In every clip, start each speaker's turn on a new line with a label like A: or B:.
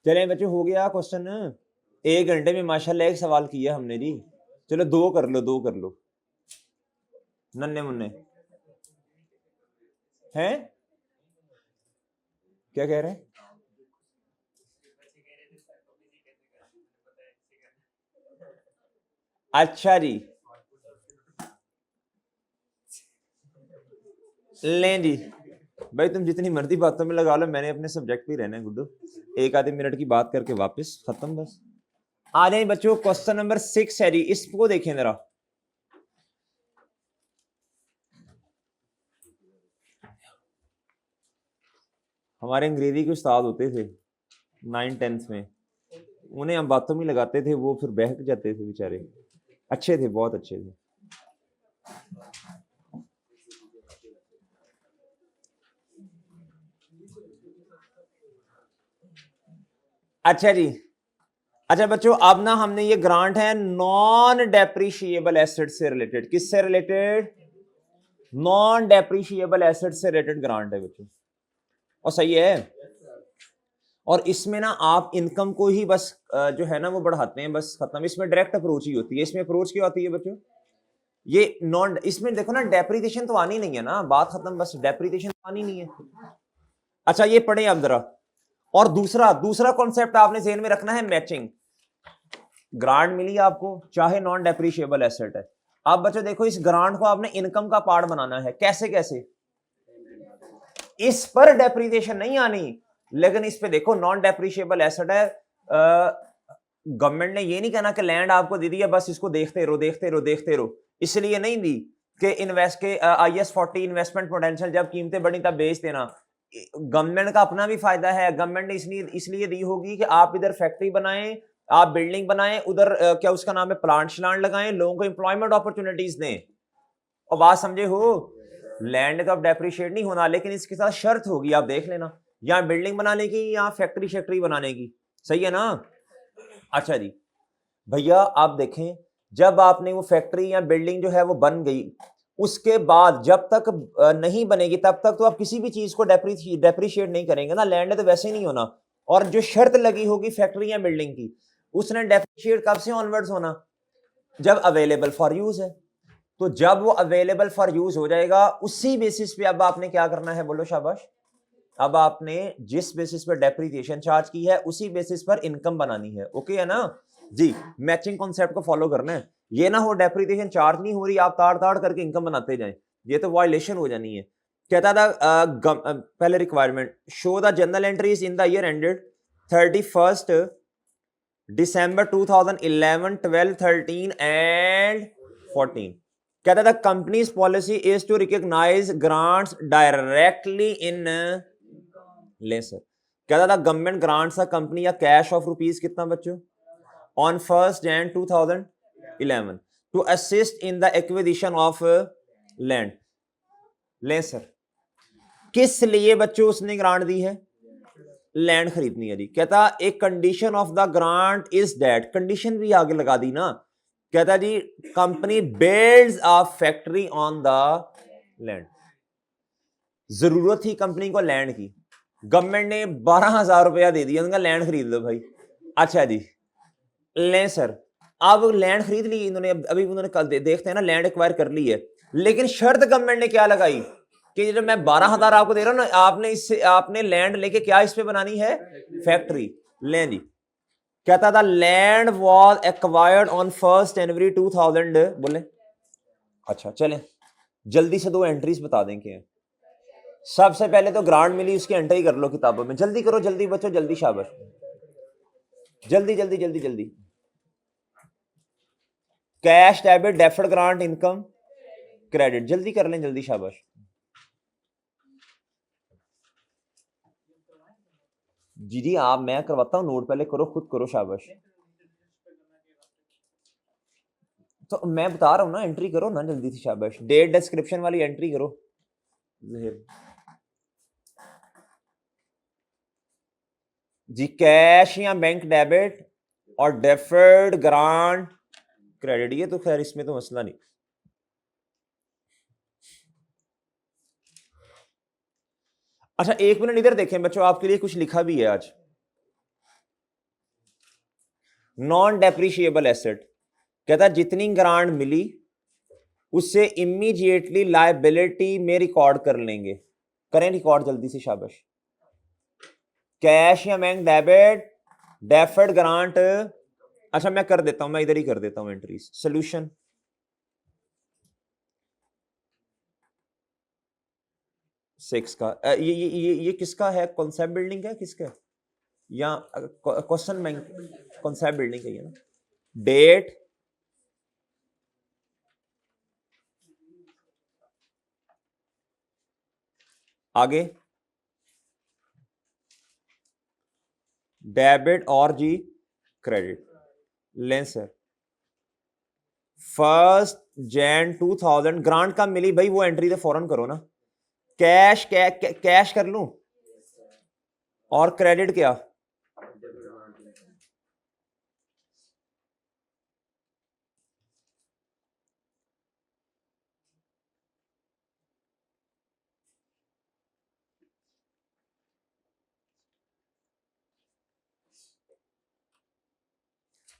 A: चले बच्चों, हो गया क्वेश्चन। 1 घंटे में माशाल्लाह एक सवाल किया हमने जी। चलो दो कर लो नन्हे मुन्ने हैं। क्या कह रहे हैं? अच्छा जी, लें जी भाई, तुम जितनी मर्जी बातों में लगा लो, मैंने अपने सब्जेक्ट पे रहना है गुड्डू। 1 आधे मिनट की बात करके वापस खत्म बस। आ जाए बच्चों, क्वेश्चन नंबर 6 है जी, इसको देखें जरा। हमारे अंग्रेजी के उस्ताद होते थे 9th-10th में, उन्हें हम बातों में लगाते थे, वो फिर बहक जाते थे बेचारे। अच्छे थे, बहुत अच्छे थे। अच्छा जी, अच्छा बच्चों, अब ना हमने ये ग्रांट है नॉन डेप्रिशिएबल एसेट से रिलेटेड। किससे रिलेटेड? नॉन डेप्रिशिएबल एसेट से रिलेटेड ग्रांट है बच्चों, और सही है। और इसमें ना आप इनकम को ही बस जो है ना वो बढ़ाते हैं, बस खत्म। इसमें डायरेक्ट अप्रोच ही होती है। इसमें अप्रोच क्या होती है बच्चों? ये नॉन, इसमें देखो ना, डेप्रिसिएशन तो आनी नहीं है ना, बात खत्म, बस डेप्रिसिएशन तो आनी नहीं है। अच्छा ये पढ़े आप जरा। और दूसरा दूसरा कॉन्सेप्ट आपने जेहन में रखना है, मैचिंग। ग्रांट मिली आपको, चाहे नॉन डेप्रिशिएबल एसेट है। अब बच्चों देखो, इस ग्रांट को आपने इनकम का पार्ट बनाना है। कैसे कैसे? इस पर डेप्रिसिएशन नहीं आनी, लेकिन इस पे देखो नॉन डेप्रिशिएबल एसेट है। गवर्नमेंट ने ये नहीं कहना कि लैंड आपको दे दिया, बस इसको देखते रहो देखते रहो देखते रहो, इसलिए नहीं दी कि इन्वेस्ट के IS40 इन्वेस्टमेंट पोटेंशियल, जब कीमतें बढ़ी तब बेच देना। गवर्नमेंट का अपना भी फायदा है। गवर्नमेंट ने इसलिए दी होगी कि आप इधर फैक्ट्री बनाएं, आप बिल्डिंग बनाएं, उधर क्या उसका नाम है, प्लांट श्लांट लगाएं, लोगों को एम्प्लॉयमेंट अपॉर्चुनिटीज दें। और बात समझे हो? लैंड का डेप्रिशिएट नहीं होना, लेकिन इसके साथ शर्त होगी, आप देख लेना, यहाँ बिल्डिंग बनाने की या फैक्ट्री शैक्ट्री बनाने की। सही है ना? अच्छा जी भैया, आप देखें, जब आपने वो फैक्ट्री या बिल्डिंग जो है वो बन गई, उसके बाद जब तक नहीं बनेगी तब तक तो आप किसी भी चीज को डेप्रिशिएट नहीं करेंगे ना। लैंड तो वैसे ही नहीं होना। और जो शर्त लगी होगी फैक्ट्री या बिल्डिंग की, उसने डेप्रिशिएट कब से ऑनवर्ड्स होना? जब अवेलेबल फॉर यूज है। तो जब वो अवेलेबल फॉर यूज हो जाएगा, उसी बेसिस पे अब आपने क्या करना है, बोलो शाबाश। अब आपने जिस बेसिस पर डेप्रिसिएशन चार्ज की है, उसी बेसिस पर इनकम बनानी है। ओके है ना जी? मैचिंग कॉन्सेप्ट को फॉलो करना है। ये ना हो डेप्रिसिएशन चार्ज नहीं हो रही, आप ताड़ ताड़ करके इनकम बनाते जाएं, ये तो वायलेशन हो जानी है। कहता था पहले requirement, show the journal entries in the year ended 31st December 2011, 12, 13 and 14। कहता था companies policy is to recognise grants directly in, ले सर, कहता था गवर्नमेंट ग्रांट्स का कंपनी या कैश ऑफ रुपीज कितना बच्चों, on 1st Jan 2011 to assist in the acquisition of land. ले सर, किस लिए बच्चों उसने ग्रांट दी है? लैंड खरीदनी है जी। कहता एक condition of the grant is that, condition भी आगे लगा दी ना। कहता जी company builds a factory on the land. जरूरत थी कंपनी को लैंड की, गवर्नमेंट ने 12,000 रुपया दे दिया, उनका लैंड खरीद लो भाई। अच्छा जी, ले सर, अब लैंड खरीद ली इन्होंने, अभी उन्होंने कल देखते हैं ना, लैंड एक्वायर कर ली है, लेकिन शर्त गवर्नमेंट ने क्या लगाई कि जब मैं 12,000 आपको दे रहा हूं ना, आपने इससे, आपने लैंड लेके क्या इस पे बनानी है, फैक्ट्री। ले जी, कहता था land was acquired on 1st January 2000, बोले। अच्छा चलें, जल्दी से 2 एंट्रीज बता दें क्या। सबसे पहले तो ग्रांट मिली, उसकी एंट्री कर लो किताबों में, जल्दी करो, जल्दी बच्चों, जल्दी शाबाश, जल्दी जल्दी जल्दी जल्दी। Cash debit deferred grant income credit, जल्दी कर लें, जल्दी शाबाश। जी जी, आप, मैं करवाता हूं नोट, पहले करो, खुद करो, शाबाश। तो मैं बता रहा हूं ना, एंट्री करो ना जल्दी से, शाबाश। डेट डिस्क्रिप्शन वाली एंट्री करो। जी, कैश या बैंक डेबिट और डेफर्ड ग्रांट क्रेडिट, ये तो खैर इसमें तो मसला नहीं। अच्छा 1 मिनट इधर देखें बच्चों, आपके लिए कुछ लिखा भी है आज। नॉन डेप्रिशिएबल एसेट, कहता जितनी ग्रांट मिली उससे इमीडिएटली लायबिलिटी में रिकॉर्ड कर लेंगे। करें रिकॉर्ड जल्दी से, शाबाश। कैश या बैंक डेबिट, डेफर्ड ग्रांट। अच्छा मैं कर देता हूं, मैं इधर ही कर देता हूं एंट्रीज। सोल्यूशन 6 का ये किसका है? कॉन्सेप्ट बिल्डिंग है किसका है? या क्वेश्चन बैंक कॉन्सेप्ट बिल्डिंग का है ना। डेट, आगे डेबिट और जी क्रेडिट। लें सर 1 Jan 2000 ग्रांट का मिली भाई, वो एंट्री तो फौरन करो ना। कैश कैश कर लूं और क्रेडिट क्या?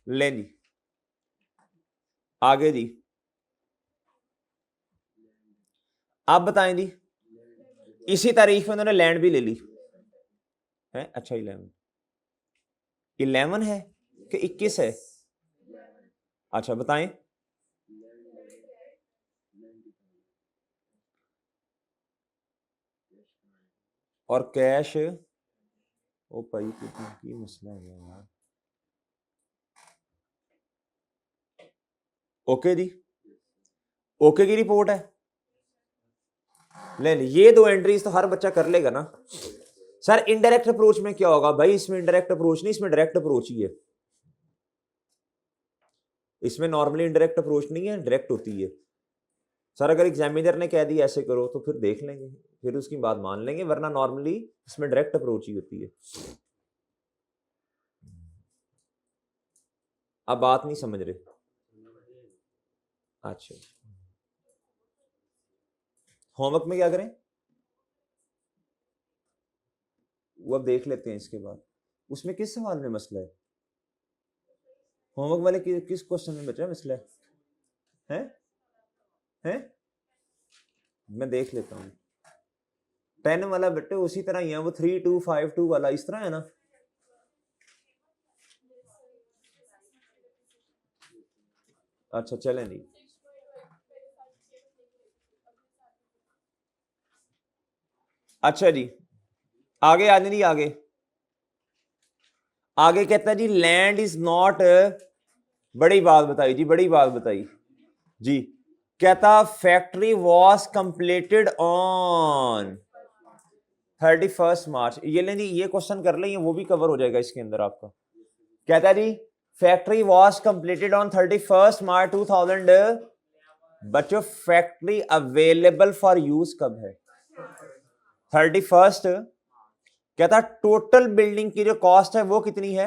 A: ले ली, आगे जी। आप बताएं जी, इसी तारीख में उन्होंने लैंड भी ले ली है। अच्छा 11 है कि 21 है? अच्छा बताएं। और कैश, ओ भाई की मसला है यार। ओके जी, ओके की रिपोर्ट है। ले ली, ये 2 एंट्रीज तो हर बच्चा कर लेगा ना सर। इनडायरेक्ट अप्रोच में क्या होगा भाई? इसमें इनडायरेक्ट अप्रोच नहीं, इसमें डायरेक्ट अप्रोच ही है। इसमें नॉर्मली इनडायरेक्ट अप्रोच नहीं है, डायरेक्ट होती है सर। अगर एग्जामिनर ने कह दिया ऐसे करो तो फिर देख लेंगे, फिर उसकी बात मान लेंगे, वरना नॉर्मली इसमें डायरेक्ट अप्रोच ही होती है। अब बात नहीं समझ रहे? अच्छा होमवर्क में क्या करें वो अब देख लेते हैं इसके बाद। उसमें किस सवाल में मसला है? होमवर्क वाले किस क्वेश्चन में बचा मसला है? हैं? मैं देख लेता हूँ। 10 वाला बेटे उसी तरह ही है, वो 3252 वाला इस तरह है ना। अच्छा चलें नहीं, अच्छा जी आगे आने नहीं, आगे आगे कहता है जी लैंड इज नॉट, बड़ी बात बताई जी, बड़ी बात बताई जी। कहता फैक्ट्री वॉज कंप्लीटेड ऑन 31 मार्च। ये लें जी, ये क्वेश्चन कर लें, वो भी कवर हो जाएगा इसके अंदर आपका। कहता है जी फैक्ट्री वॉज कंप्लीटेड ऑन 31 मार्च 2000। बच्चों फैक्ट्री अवेलेबल फॉर यूज कब है? 31। कहता टोटल बिल्डिंग की जो कॉस्ट है वो कितनी है?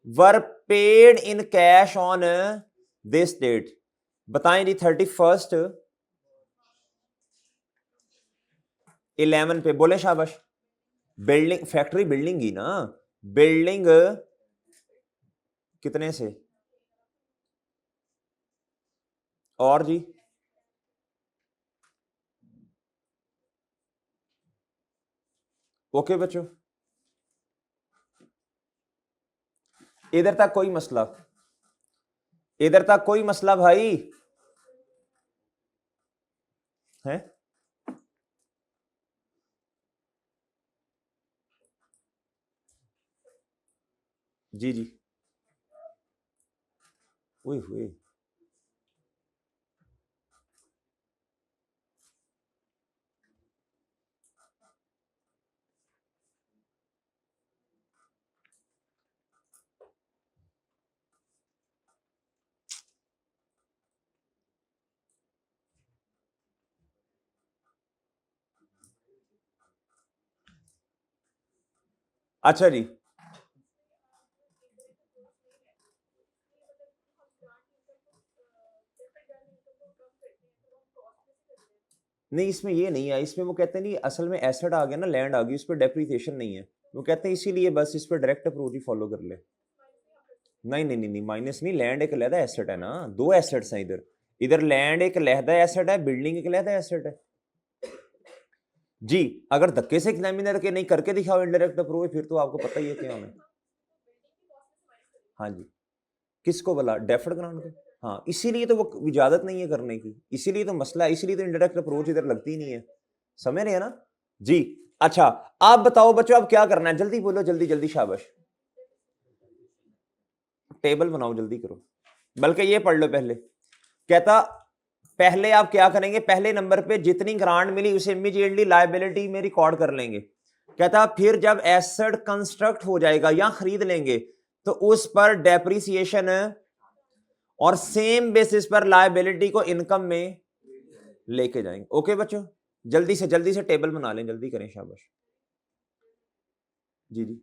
A: Were paid in cash on this date. बताएं जी 31 11 पे, बोले शाबाश। बिल्डिंग फैक्ट्री बिल्डिंग ही ना, बिल्डिंग कितने से? और जी ओके बच्चों, इधर तक कोई मसला? इधर तक कोई मसला भाई है? जी जी ओए हुए। अच्छा जी नहीं, इसमें ये नहीं है, इसमें वो कहते हैं नहीं असल में एसेट आ गया ना, लैंड आ गई, उस पर डेप्रिसिएशन नहीं है। वो कहते हैं इसीलिए बस इस पर डायरेक्ट अप्रोच ही फॉलो कर ले। नहीं नहीं नहीं नहीं, माइनस नहीं, लैंड एक अलहदा एसेट है ना, दो एसेट्स हैं इधर, इधर लैंड एक अलहदा एसेट है, बिल्डिंग एक अलहदा एसेट है जी। अगर धक्के से एग्जामिनर के नहीं करके दिखाओ इनडायरेक्ट अप्रोच, फिर तो आपको पता ही है क्या होना। हाँ जी, किसको बोला, डेफर्ड ग्राउंड को, हाँ इसीलिए तो वो इजाजत नहीं है करने की, इसीलिए तो मसला है, इसीलिए तो इनडायरेक्ट अप्रोच इधर लगती नहीं है, समझ रहे हैं ना जी। अच्छा आप बताओ बच्चों, अब क्या करना है, जल्दी बोलो, जल्दी जल्दी, शाबाश, टेबल बनाओ, जल्दी करो, बल्कि ये पढ़ लो पहले। कहता पहले आप क्या करेंगे, पहले नंबर पे जितनी ग्रांट मिली उसे इमीडिएटली लायबिलिटी में रिकॉर्ड कर लेंगे। कहता फिर जब एसेट कंस्ट्रक्ट हो जाएगा या खरीद लेंगे तो उस पर डेप्रिसिएशन और सेम बेसिस पर लायबिलिटी को इनकम में लेके जाएंगे। ओके बच्चों, जल्दी से टेबल बना लें, जल्दी करें, शाबाश जी जी,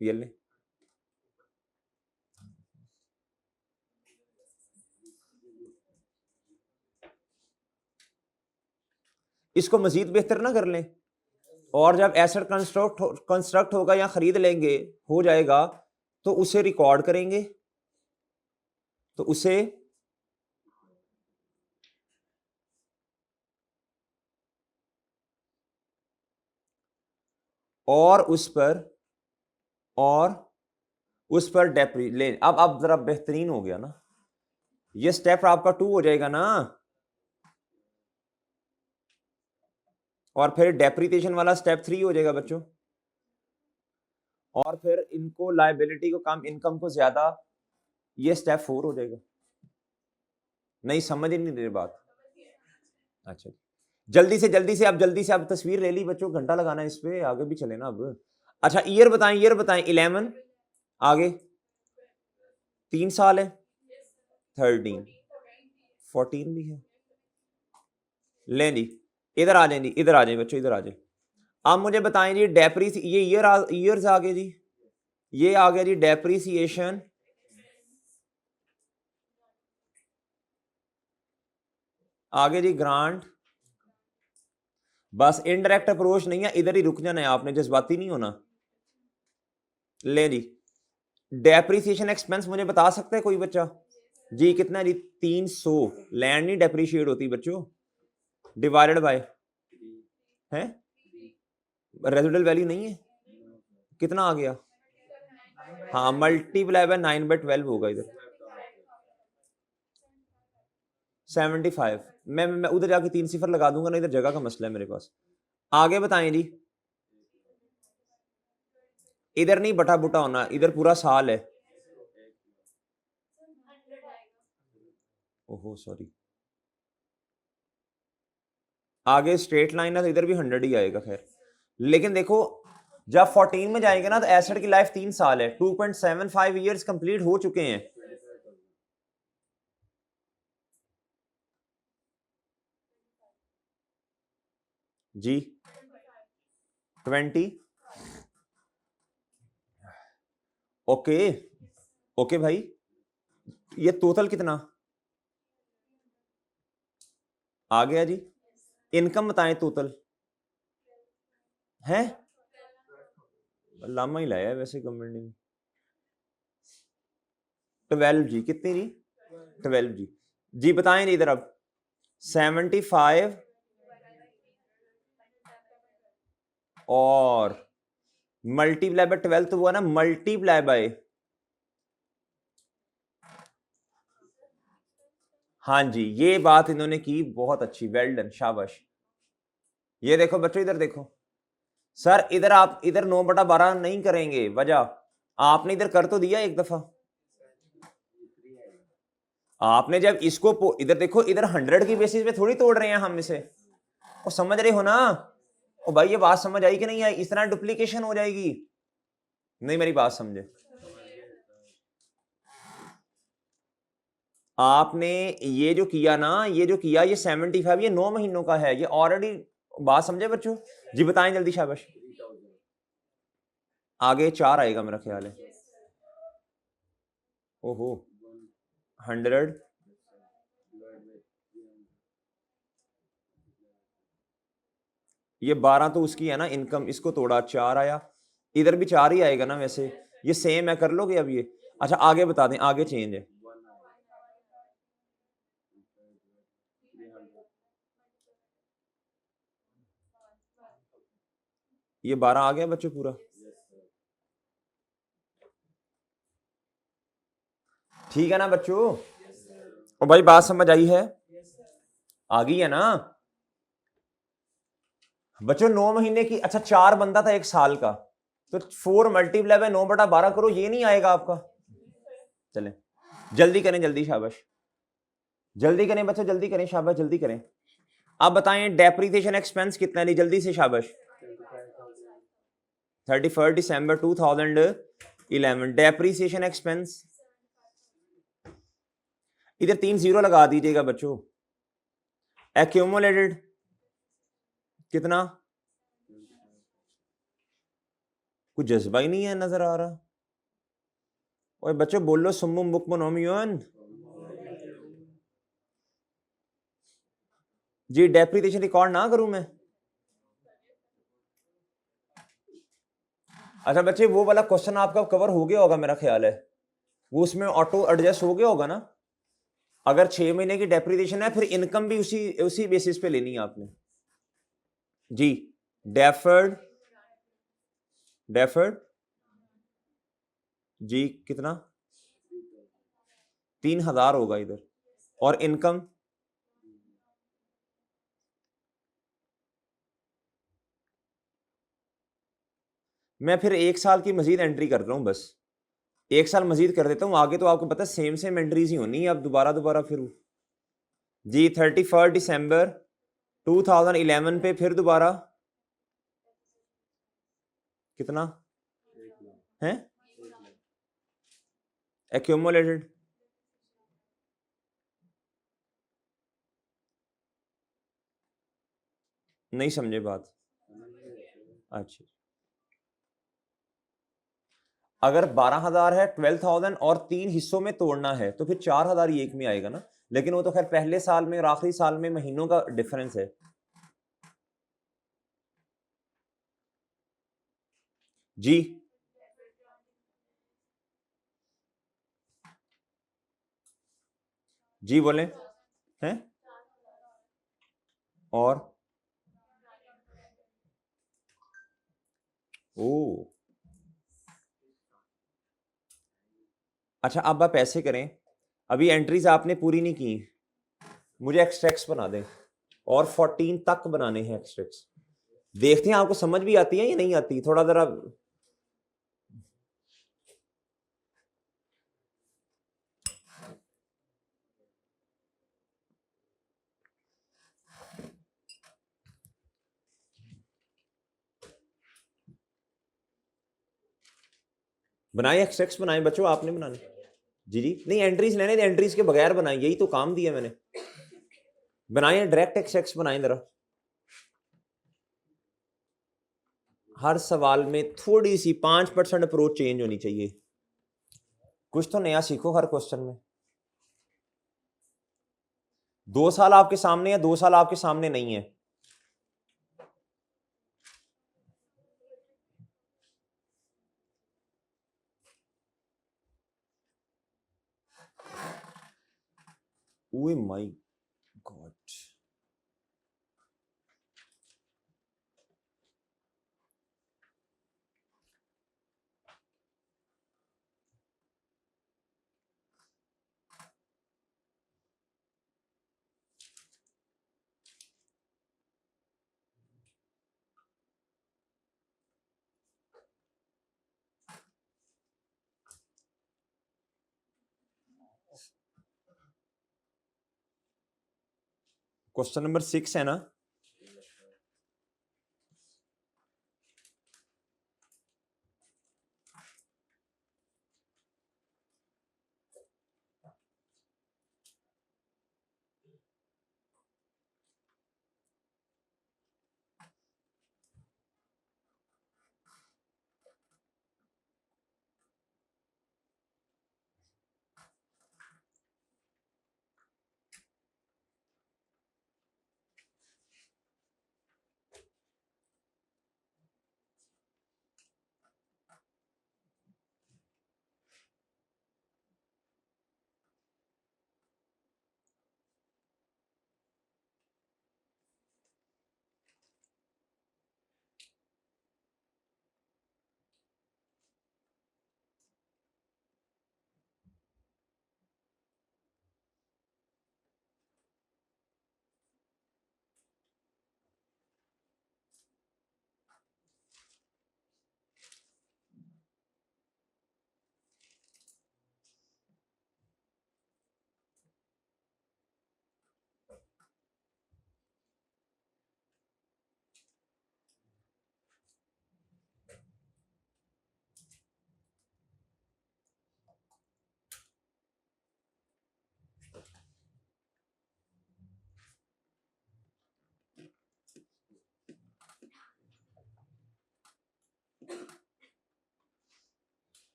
A: ये लें। इसको मजीद बेहतर ना कर लें, और जब एसेट कंस्ट्रक्ट होगा या खरीद लेंगे हो जाएगा तो उसे रिकॉर्ड करेंगे, तो उसे और उस पर डेप्री ले। अब जरा बेहतरीन हो गया ना, ये स्टेप आपका 2 हो जाएगा ना, और फिर डेप्रिसिएशन वाला स्टेप 3 हो जाएगा बच्चों, और फिर इनको लायबिलिटी को कम इनकम को ज्यादा, ये स्टेप 4 हो जाएगा। नहीं समझ ही नहीं दे बात। अच्छा जल्दी से अब तस्वीर ले ली बच्चों, घंटा लगाना है इस पे, आगे भी चले ना अब। अच्छा ईयर बताएं 11, आगे 3 साल है, 13, 14 भी है। ले जी इधर आ जाए जी, इधर आ जाए बच्चों, इधर आ जाए। अब मुझे बताएं जी डेप्रीस, ये ईयर्स आ गए जी, ये आ गया जी डेप्रीसिएशन, आगे जी ग्रांट। बस इनडायरेक्ट अप्रोच नहीं है, इधर ही रुक जाना है आपने, जज्बाती नहीं होना। ले जी डेप्रीसिएशन एक्सपेंस मुझे बता सकते हैं कोई बच्चा जी, कितना जी, 300। लैंड नहीं डेप्रीशिएट होती बच्चों, डिवाइडेड बाय है, रेजिडुअल वैल्यू नहीं है, कितना आ गया, हाँ मल्टीप्लाई बाय 9/12 होगा इधर 75। मैं उधर जाके 3 सिफर लगा दूंगा ना, इधर जगह का मसला है मेरे पास। आगे बताएं जी, इधर नहीं बटा बुटा होना, इधर पूरा साल है, ओहो सॉरी, आगे स्ट्रेट लाइन है तो इधर भी 100 ही आएगा खैर। लेकिन देखो जब 14 में जाएंगे ना तो एसेट की लाइफ 3 साल है, 2.75 ईयर्स कंप्लीट हो चुके हैं जी। 20 ओके, ओके भाई, ये टोटल कितना आ गया जी, इनकम बताएं टोटल है, लामा ही लाया है वैसे गवर्नमेंट ने। 12 जी, कितनी जी, 12 जी, जी बताएं इधर अब 75 और मल्टीप्लाई बाय 12 तो हुआ ना, मल्टीप्लाई बाय, हाँ जी ये बात इन्होंने की, बहुत अच्छी, वेल डन, शाबाश। ये देखो बच्चों, इधर देखो सर, इधर आप इधर 9/12 नहीं करेंगे, वजह आपने इधर कर तो दिया एक दफा, आपने जब इसको इधर देखो, इधर 100 की बेसिस पे थोड़ी तोड़ रहे हैं हम इसे, वो समझ रहे हो ना, ओ भाई ये बात समझ आई कि नहीं आई, इस तरह डुप्लीकेशन हो जाएगी, नहीं मेरी बात समझे, आपने ये जो किया ना, ये जो किया ये 75, ये 9 महीनों का है, ये ऑलरेडी, बात समझे बच्चों जी, बताएं जल्दी, शाबाश। आगे 4 आएगा मेरा ख्याल है, ओहो 100, ये 12 तो उसकी है ना इनकम, इसको तोड़ा 4 आया, इधर भी 4 ही आएगा ना वैसे, ये सेम है, कर लोगे अब ये? अच्छा आगे बता दें, आगे चेंज है। ये 12 आ गया बच्चों पूरा? ठीक है ना बच्चों? और भाई बात समझ आई है? आ गई है ना बच्चों? 9 महीने की, अच्छा 4 बनता था 1 साल का, तो 4 मल्टीप्लाई बाय 9/12 करो, ये नहीं आएगा आपका? चलें जल्दी करें, जल्दी, शाबाश जल्दी करें बच्चों, जल्दी करें, शाबाश जल्दी करें। आप बताएं डेप्रिसिएशन एक्सपेंस कितना है? जल्दी से शाबाश। 31 दिसंबर 2011 डेप्रिसिएशन एक्सपेंस, इधर 3 जीरो लगा दीजिएगा बच्चों। एक्यूमुलेटेड कितना? कुछ जज्बा ही नहीं है नजर आ रहा। ओए बच्चों बोलो सुम्मुम बुकमुन ओमियन। जी डेप्रिसिएशन रिकॉर्ड ना करूं मैं? अच्छा बच्चे वो वाला क्वेश्चन आपका कवर हो गया होगा मेरा ख्याल है, वो उसमें ऑटो एडजस्ट हो गया होगा ना? अगर 6 महीने की डेप्रिसिएशन है फिर इनकम भी उसी उसी बेसिस पे लेनी है आपने। जी डेफर्ड, डेफर्ड जी कितना? 3,000 होगा इधर। और इनकम? मैं फिर 1 साल की मजीद एंट्री कर रहा हूं, बस 1 साल मजीद कर देता हूं, आगे तो आपको पता है सेम सेम एंट्रीज ही होनी है, अब दोबारा दोबारा फिर। जी 31 दिसंबर 2011 पे फिर दोबारा कितना है एक्यूमुलेटेड? नहीं समझे बात? अच्छा अगर 12,000 है, 12,000 और 3 हिस्सों में तोड़ना है तो फिर 4,000 ही एक में आएगा ना, लेकिन वो तो खैर पहले साल में और आखिरी साल में महीनों का डिफरेंस है। जी जी बोले हैं। और ओ अच्छा अब आप ऐसे करें, अभी एंट्रीज आपने पूरी नहीं की, मुझे एक्सट्रैक्ट्स बना दें और 14 तक बनाने हैं एक्सट्रैक्ट्स। देखते हैं आपको समझ भी आती है या नहीं आती, थोड़ा जरा बनाए एक्सट्रैक्ट्स बनाए बच्चों, आपने बनाने। जी जी नहीं एंट्रीज लेने, एंट्रीज के बगैर बनाए, यही तो काम दिया मैंने। बनाए डायरेक्ट एक्सट्रैक्ट्स बनाए जरा। हर सवाल में थोड़ी सी 5% अप्रोच चेंज होनी चाहिए, कुछ तो नया सीखो हर क्वेश्चन में। 2 साल आपके सामने है, 2 साल आपके सामने नहीं है। ओए माय गॉड। क्वेश्चन नंबर 6 है ना?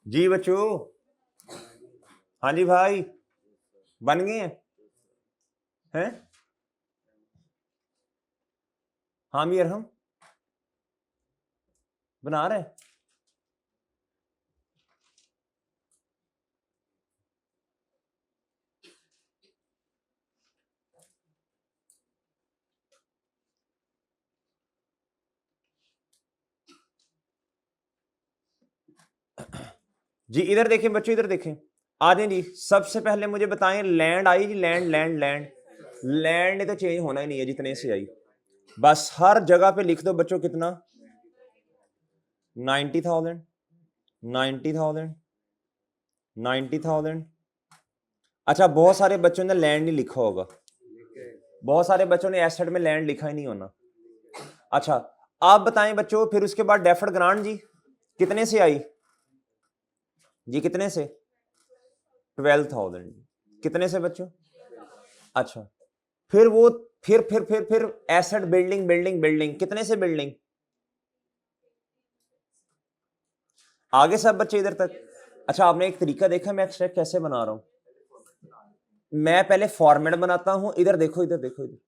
A: जी बच्चों, हाँ जी भाई, बन गए हैं? हाँ मीर, हम बना रहे हैं। जी इधर देखें बच्चों, इधर देखें, आ जाए जी। सबसे पहले मुझे बताएं, लैंड आई जी, लैंड लैंड लैंड। लैंड ने तो चेंज होना ही नहीं है जितने से आई, बस हर जगह पे लिख दो बच्चों कितना, 90,000, 90,000, 90,000। अच्छा, बहुत सारे बच्चों ने लैंड नहीं लिखा होगा, बहुत सारे बच्चों ने एसेट में लैंड लिखा ही नहीं होना। अच्छा, आप बताएं बच्चों, फिर उसके बाद डेफर्ड ग्रांट जी कितने से आई जी, कितने से? 12,000। कितने से बच्चों? अच्छा, फिर वो फिर एसेट बिल्डिंग बिल्डिंग बिल्डिंग, कितने से बिल्डिंग? आगे सब बच्चे इधर तक। अच्छा, आपने एक तरीका देखा मैं एक्सट्रैक्ट कैसे बना रहा हूं? मैं पहले फॉर्मेट बनाता हूं, इधर देखो, इधर देखो, इधर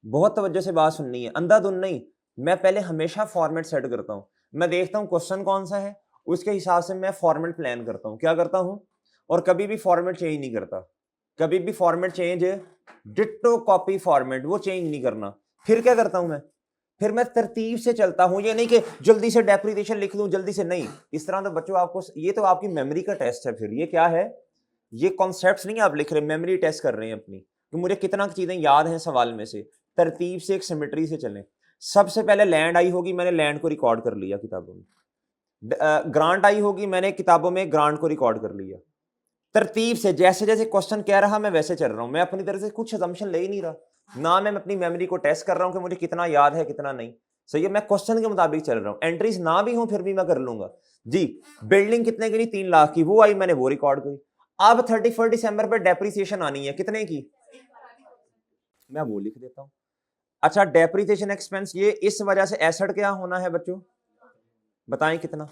A: बहुत तवज्जो से बात सुननी है, अंधाधुन नहीं। मैं पहले हमेशा फॉर्मेट सेट करता हूं, मैं देखता हूं क्वेश्चन कौन सा है, उसके हिसाब से मैं फॉर्मेट प्लान करता हूं, क्या करता हूं, और कभी भी फॉर्मेट चेंज नहीं करता, कभी भी format change, ditto copy format वो चेंज नहीं करना। फिर क्या करता हूं मैं, फिर मैं तरतीब से चलता हूं, ये नहीं कि जल्दी से डेप्रिसिएशन लिख दूं जल्दी से, नहीं इस तरह। तो बच्चों आपको ये तो आपकी मेमोरी का टेस्ट है, फिर ये क्या है, ये कॉन्सेप्ट्स नहीं आप लिख रहे, मेमोरी टेस्ट कर रहे हैं अपनी कि मुझे कितना चीजें याद हैं सवाल में से। तरतीब से एक सिमेट्री से चलें। सबसे पहले लैंड आई होगी, मैंने लैंड को रिकॉर्ड कर लिया किताबों में। ग्रांट आई होगी, मैंने किताबों में ग्रांट को रिकॉर्ड कर लिया। तरतीब से जैसे जैसे क्वेश्चन कह रहा मैं वैसे चल रहा हूं, मैं अपनी तरफ से कुछ असम्पशन ले ही नहीं रहा ना, मैं अपनी मेमोरी को टेस्ट कर रहा हूं कि मुझे कितना याद है कितना नहीं। सही है, मैं क्वेश्चन के मुताबिक चल रहा हूं, एंट्रीज ना भी हो फिर भी मैं कर लूंगा जी। बिल्डिंग कितने की, 3 लाख की, वो आई मैंने वो रिकॉर्ड करी। अब 31 दिसंबर पर डेप्रिसिएशन आनी है, कितने की, मैं वो लिख देता हूं। अच्छा, डेप्रिसिएशन एक्सपेंस ये इस वजह से एसेट क्या होना है बच्चों, बताएं कितना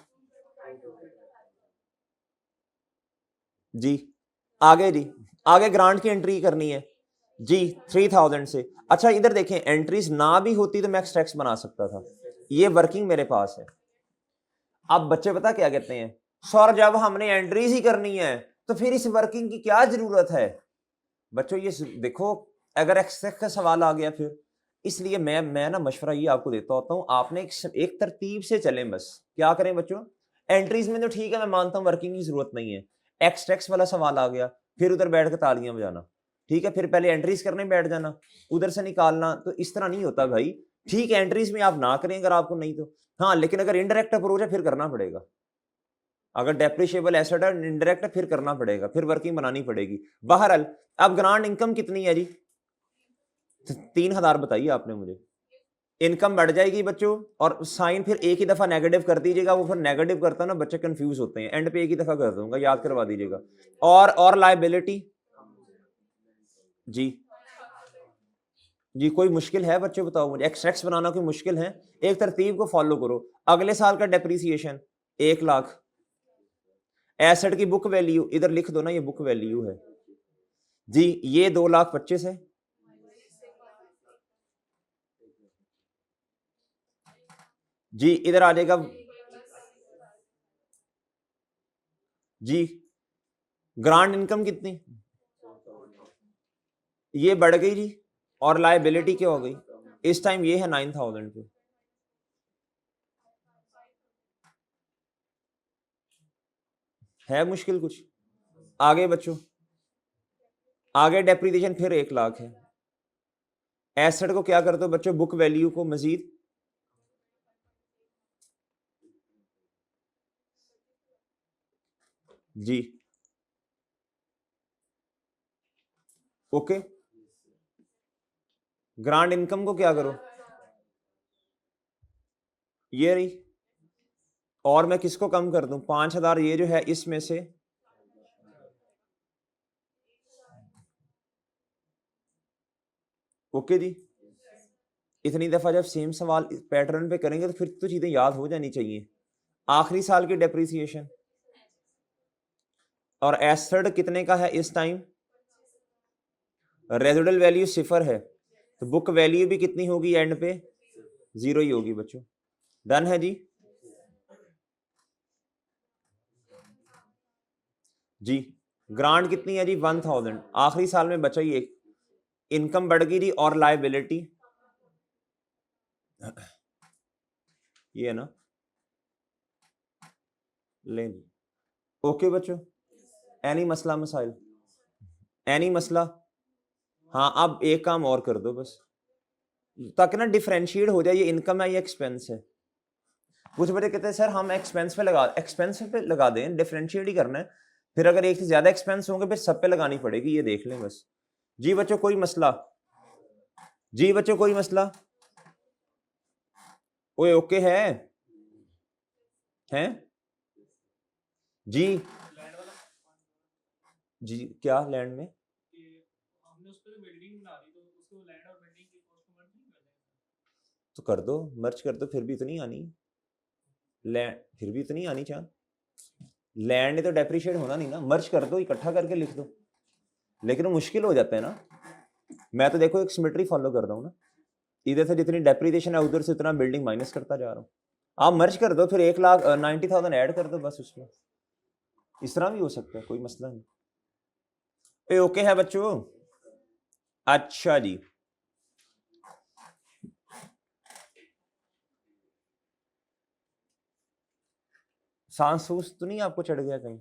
A: जी। आगे जी, आगे ग्रांट की एंट्री करनी है जी 3,000 से। अच्छा इधर देखें, एंट्रीज ना भी होती तो मैं एक्सट्रैक्ट बना सकता था, ये वर्किंग मेरे पास है। अब बच्चे पता क्या कहते हैं, सर जब हमने एंट्रीज ही करनी है तो फिर इस वर्किंग की क्या जरूरत है। बच्चों ये देखो, अगर एक्सट्रैक्ट का सवाल आ गया फिर, इसलिए मैं ना मशवरा ये आपको देता होता हूँ, आपने एक तरतीब से चलें, बस क्या करें बच्चों, एंट्रीज में तो ठीक है मैं मानता हूँ वर्किंग की जरूरत नहीं है, एक्सट्रैक्ट वाला सवाल आ गया फिर उधर बैठ कर तालियां बजाना, ठीक है, फिर पहले एंट्रीज करने बैठ जाना, उधर से निकालना, तो इस तरह नहीं होता भाई। ठीक है, एंट्रीज में आप ना करें अगर आपको नहीं तो, हाँ लेकिन अगर इनडायरेक्ट अप्रोच है फिर करना पड़ेगा, अगर डेप्रिशिएबल एसेट है इनडायरेक्ट फिर करना पड़ेगा, फिर वर्किंग बनानी पड़ेगी। बहरहाल अब ग्रांट इनकम कितनी है जी, 3,000 बताइए आपने मुझे। इनकम बढ़ जाएगी बच्चों, और साइन फिर एक ही दफा नेगेटिव कर दीजिएगा, वो फिर नेगेटिव करता है ना बच्चे कंफ्यूज होते हैं, एंड पे एक ही दफा कर दूंगा, याद करवा दीजिएगा। और लायबिलिटी जी, जी कोई मुश्किल है बच्चे बताओ मुझे, एक्सट्रैक्ट्स बनाना कोई मुश्किल है, एक तरतीब को फॉलो करो। अगले साल का डेप्रिसिएशन 1 लाख, एसेट की बुक वैल्यू इधर लिख दो ना, ये बुक वैल्यू है जी, ये 2,25,000 है जी, इधर आ जाएगा जी। ग्रांड इनकम कितनी, ये बढ़ गई जी, और लायबिलिटी क्या हो गई, इस टाइम ये है 9,000 पे। है मुश्किल कुछ? आगे बच्चों, आगे डेप्रिसिएशन फिर 1 लाख है। एसेट को क्या करते हो बच्चों, बुक वैल्यू को मजीद जी, ओके। ग्रांड इनकम को क्या करो, ये रही, और मैं किसको कम कर दूं, 5,000 ये जो है इसमें से, ओके जी। इतनी दफा जब सेम सवाल पैटर्न पे करेंगे तो फिर तो चीजें याद हो जानी चाहिए। आखिरी साल की डेप्रिसिएशन और एसेट कितने का है इस टाइम? रेजिडुअल वैल्यू 0 है, तो बुक वैल्यू भी कितनी होगी एंड पे? 0 ही होगी बच्चों। डन है जी। ग्रांट कितनी है जी? 1000। आखिरी साल में बचा ही एक। इनकम बढ़ गई जी और लायबिलिटी ये है ना, ले ओके बच्चों। एनी मसला मसाइल? एनी मसला? हाँ, अब एक काम और कर दो बस, ताकि ना डिफरेंशिएट हो जाए ये इनकम है ये एक्सपेंस है। कुछ बच्चे कहते हैं सर हम एक्सपेंस पे लगा दें, डिफरेंशिएट ही करना है, फिर अगर एक से ज्यादा एक्सपेंस होंगे फिर सब पे लगानी पड़ेगी, ये देख लें बस। जी बच्चों कोई मसला? जी बच्चों कोई मसला? ओए ओके है जी जी। क्या लैंड में? तो कर दो, मर्ज कर दो, फिर भी तो नहीं आनी लैंड, फिर भी तो नहीं आनी चाह। लैंड तो डेप्रिशिएट होना नहीं ना, मर्ज कर दो, इकट्ठा करके लिख दो, लेकिन वो मुश्किल हो जाता है ना। मैं तो देखो एक सिमेट्री फॉलो कर रहा हूँ ना, इधर से जितनी डेप्रिसिएशन है उधर से उतना बिल्डिंग माइनस करता जा रहा हूँ। आप मर्ज कर दो, फिर 1,90,000 ऐड कर दो बस उसमें, इस तरह भी हो सकता है, कोई मसला नहीं। ओके है बच्चों? अच्छा जी। सांस सूस तो नहीं आपको चढ़ गया कहीं?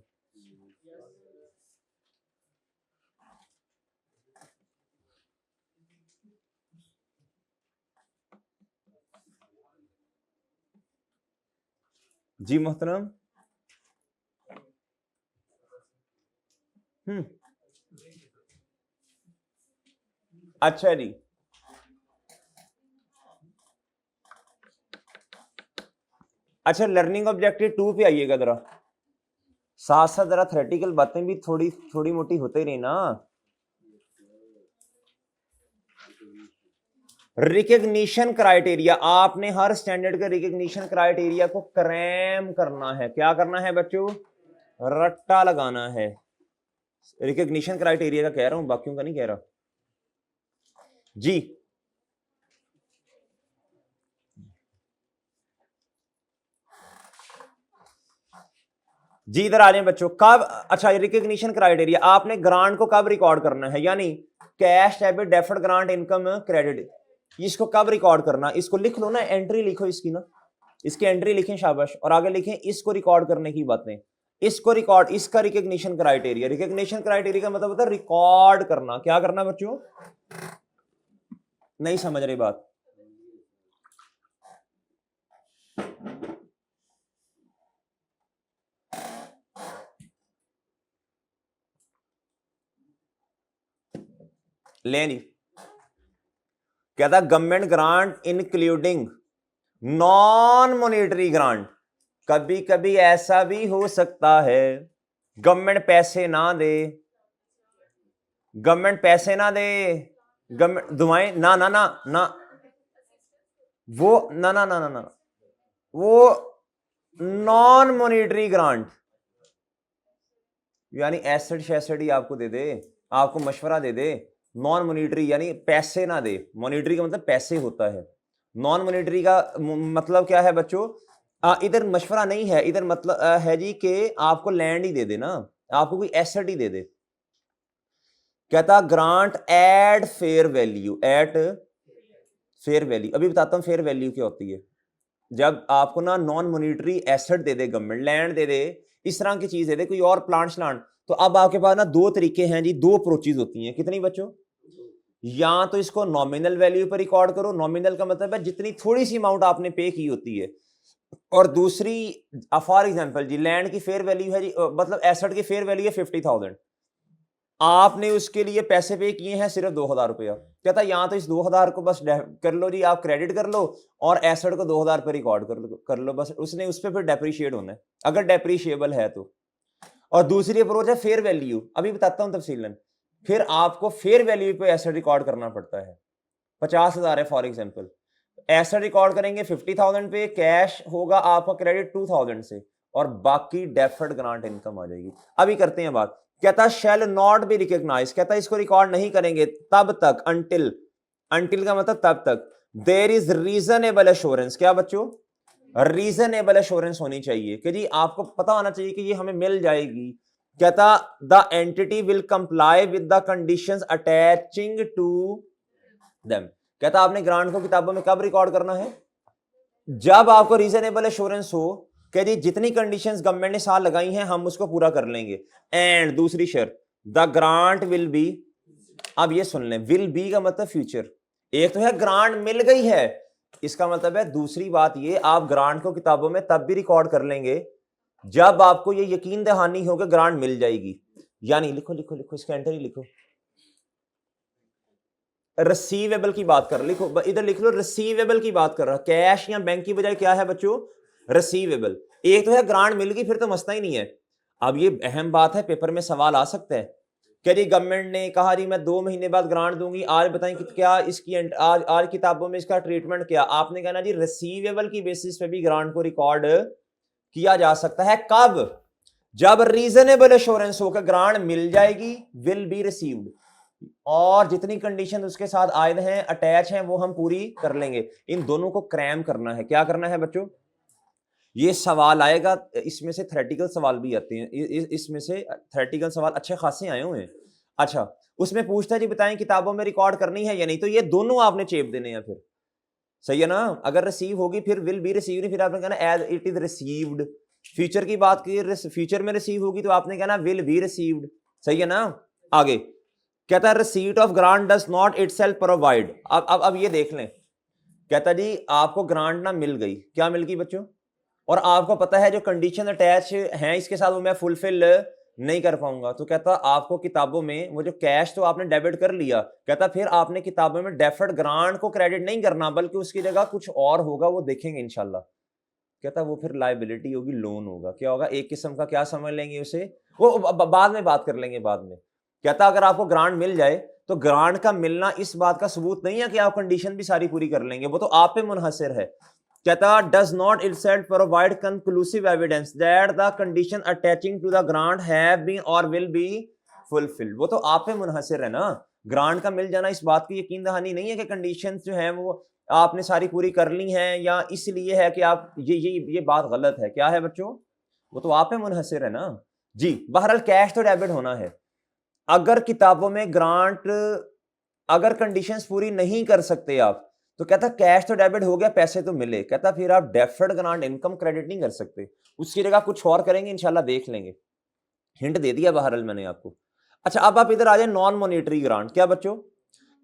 A: जी मोहतरम। अच्छा जी। अच्छा, लर्निंग ऑब्जेक्टिव 2 पे आइएगा जरा, साथ साथ जरा थ्योरेटिकल बातें भी थोड़ी थोड़ी मोटी होते रही ना। रिकग्निशन क्राइटेरिया, आपने हर स्टैंडर्ड के रिकग्निशन क्राइटेरिया को क्रैम करना है। क्या करना है बच्चों? रट्टा लगाना है। रिकग्निशन क्राइटेरिया का कह रहा हूं, बाकियों का नहीं कह रहा जी। जी इधर आ जाए बच्चों। कब? अच्छा, रिकग्निशन क्राइटेरिया, आपने ग्रांट को कब रिकॉर्ड करना है, यानी cash debit deferred grant income credit, इसको कब रिकॉर्ड करना? इसको लिख लो ना, एंट्री लिखो इसकी ना, इसकी एंट्री लिखें शाबाश, और आगे लिखें इसको रिकॉर्ड करने की बातें, इसको रिकॉर्ड, इसका रिकग्निशन क्राइटेरिया। रिकग्निशन क्राइटेरिया का मतलब होता है रिकॉर्ड करना। क्या करना बच्चों? नहीं समझ रही बात? ले ली, कहता government grant including non monetary grant. कभी कभी ऐसा भी हो सकता है गवर्नमेंट पैसे ना दे, गवर्नमेंट पैसे ना दे, गवर्नमेंट दुआएं ना ना ना ना, वो ना ना ना ना ना, वो नॉन मॉनेटरी ग्रांट, यानी एसेट शैसेट ही आपको दे दे, आपको मशवरा दे दे। नॉन मॉनेटरी यानी पैसे ना दे, मॉनेटरी का मतलब पैसे होता है, नॉन मॉनेटरी का मतलब क्या है बच्चों? इधर मशवरा नहीं है, इधर मतलब है जी कि आपको लैंड ही दे दे ना, आपको कोई एसेट ही दे दे। कहता grant at fair value, at fair value. अभी बताता हूं फेयर वैल्यू क्या होती है। जब आपको ना नॉन मॉनेटरी एसेट दे दे गवर्नमेंट, लैंड दे दे, इस तरह की चीज दे दे, कोई और प्लांट श्लांट, तो अब आपके पास ना दो तरीके हैं जी, दो अप्रोचेज होती हैं। कितनी बच्चों? या तो इसको नॉमिनल वैल्यू पर रिकॉर्ड करो, नॉमिनल का मतलब है जितनी थोड़ी सी अमाउंट आपने पे की होती है, और दूसरी फॉर एग्जांपल जी लैंड की फेयर वैल्यू है जी, मतलब एसेट की फेयर वैल्यू है 50,000, आपने उसके लिए पैसे पे किए हैं सिर्फ 2,000 रुपया। कहता है यहां तो इस 2,000 को बस कर लो जी, आप क्रेडिट कर लो और एसेट को 2,000 पे रिकॉर्ड कर लो बस, उसने उस पर फिर डेप्रीशिएट होना है अगर डेप्रीशिएबल है तो। और दूसरी अप्रोच है फेयर वैल्यू, अभी बताता हूं तफसीलन। फिर आपको फेयर वैल्यू पे एसेट रिकॉर्ड करना पड़ता है। 50,000 है फॉर एग्जाम्पल, एसेट रिकॉर्ड करेंगे 50,000 पे, कैश होगा आपका क्रेडिट 2,000 से, और बाकी डेफर्ड ग्रांट इनकम आ जाएगी। अभी करते हैं बात। कहता शैल नॉट बी रिकॉग्नाइज, कहता इसको रिकॉर्ड नहीं करेंगे तब तक, अंटिल का मतलब तब तक देयर इज रीजनेबल एश्योरेंस। क्या बच्चों? रीजनेबल एश्योरेंस होनी चाहिए कि जी आपको पता होना चाहिए कि ये हमें मिल जाएगी। कहता the entity will comply with the conditions attaching to them. कहता आपने ग्रांट को किताबों में कब रिकॉर्ड करना है? जब आपको रीजनेबल एश्योरेंस हो कि जी जितनी कंडीशंस गवर्नमेंट ने साल लगाई हैं हम उसको पूरा कर लेंगे। एंड दूसरी शर्त द ग्रांट विल बी, अब ये सुन लें, विल बी का मतलब फ्यूचर। एक तो है ग्रांट मिल गई है, इसका मतलब है दूसरी बात ये आप ग्रांट को किताबों में तब भी रिकॉर्ड कर लेंगे जब आपको ये यकीन दहानी हो कि ग्रांट मिल जाएगी। यानी लिखो लिखो लिखो, इसका एंटर ही लिखो, रिसीवेबल की बात कर रहा, लिखो इधर लिख लो, रिसीवेबल की बात कर रहा। कैश या बैंक की बजाय क्या है बच्चों? रिसीवेबल। एक तो है ग्रांट मिल गई, फिर तो मसला ही नहीं है। अब ये अहम बात है, पेपर में सवाल आ सकता है कि जी गवर्नमेंट ने कहा जी मैं 2 महीने बाद ग्रांट दूंगी, आज बताएं कि क्या इसकी आज किताबों में इसका ट्रीटमेंट क्या? आपने कहना जी रिसीवेबल की बेसिस पे भी ग्रांट को रिकॉर्ड किया जा सकता है। कब? जब रीजनेबल एश्योरेंस हो कि ग्रांट मिल जाएगी, विल बी रिसीव्ड, और जितनी कंडीशन उसके साथ आयद हैं, अटैच हैं, वो हम पूरी कर लेंगे। इन दोनों को क्रैम करना है। क्या करना है बच्चों? ये सवाल आएगा, इसमें से थ्योरेटिकल सवाल भी आते हैं, इसमें से थ्योरेटिकल सवाल अच्छे खासे आए हुए हैं। अच्छा, उसमें पूछता है जी बताएं किताबों में रिकॉर्ड करनी है या नहीं, तो ये दोनों आपने चेप देने हैं फिर, सही है ना? अगर रिसीव होगी फिर विल बी रिसीव, नहीं फिर आपने कहना as it is received. Future की बात की, फ्यूचर में रिसीव होगी तो आपने कहना विल बी रिसीव्ड, सही है ना? आगे कहता है receipt of grant does not itself provide. अब ये देख लें, कहता जी आपको ग्रांट ना मिल गई, क्या मिल गई बच्चों, और आपको पता है जो कंडीशन अटैच हैं इसके साथ वो मैं फुलफिल नहीं कर पाऊंगा, तो कहता आपको किताबों में वो जो कैश तो आपने डेबिट कर लिया, कहता फिर आपने किताबों में डेफर्ड ग्रांट को क्रेडिट नहीं करना, बल्कि उसकी जगह कुछ और होगा, वो देखेंगे इंशाल्लाह। कहता वो फिर लायबिलिटी होगी, लोन होगा। क्या होगा? एक किस्म का, क्या समझ लेंगे उसे, वो बाद में बात कर लेंगे बाद में। कहता अगर आपको ग्रांट मिल जाए तो ग्रांट का मिलना इस बात का सबूत नहीं है कि आप कंडीशन भी सारी पूरी कर लेंगे, वो तो आप पे मुनहसर है। कहता does not itself provide conclusive evidence that the condition attaching to the grant have been or will be fulfilled, वो तो आप पे मुनहसर है ना। ग्रांट का मिल जाना इस बात की यकीन दहानी नहीं है कि कंडीशंस जो हैं वो आपने सारी पूरी कर ली हैं, या इसलिए है कि आप ये बात गलत है। क्या है बच्चों? वो तो आप पे मुनहसर है ना जी। बहरहाल कैश तो डेबिट होना है। अगर किताबों में ग्रांट, अगर कंडीशंस पूरी नहीं कर सकते आप, तो कहता कैश तो डेबिट हो गया, पैसे तो मिले, कहता फिर आप डेफर्ड ग्रांट इनकम क्रेडिट नहीं कर सकते, उसकी जगह कुछ और करेंगे, इंशाल्लाह देख लेंगे। हिंट दे दिया बहरहाल मैंने आपको। अच्छा, अब आप इधर आ जाए नॉन मॉनिटरी ग्रांट। क्या बच्चों?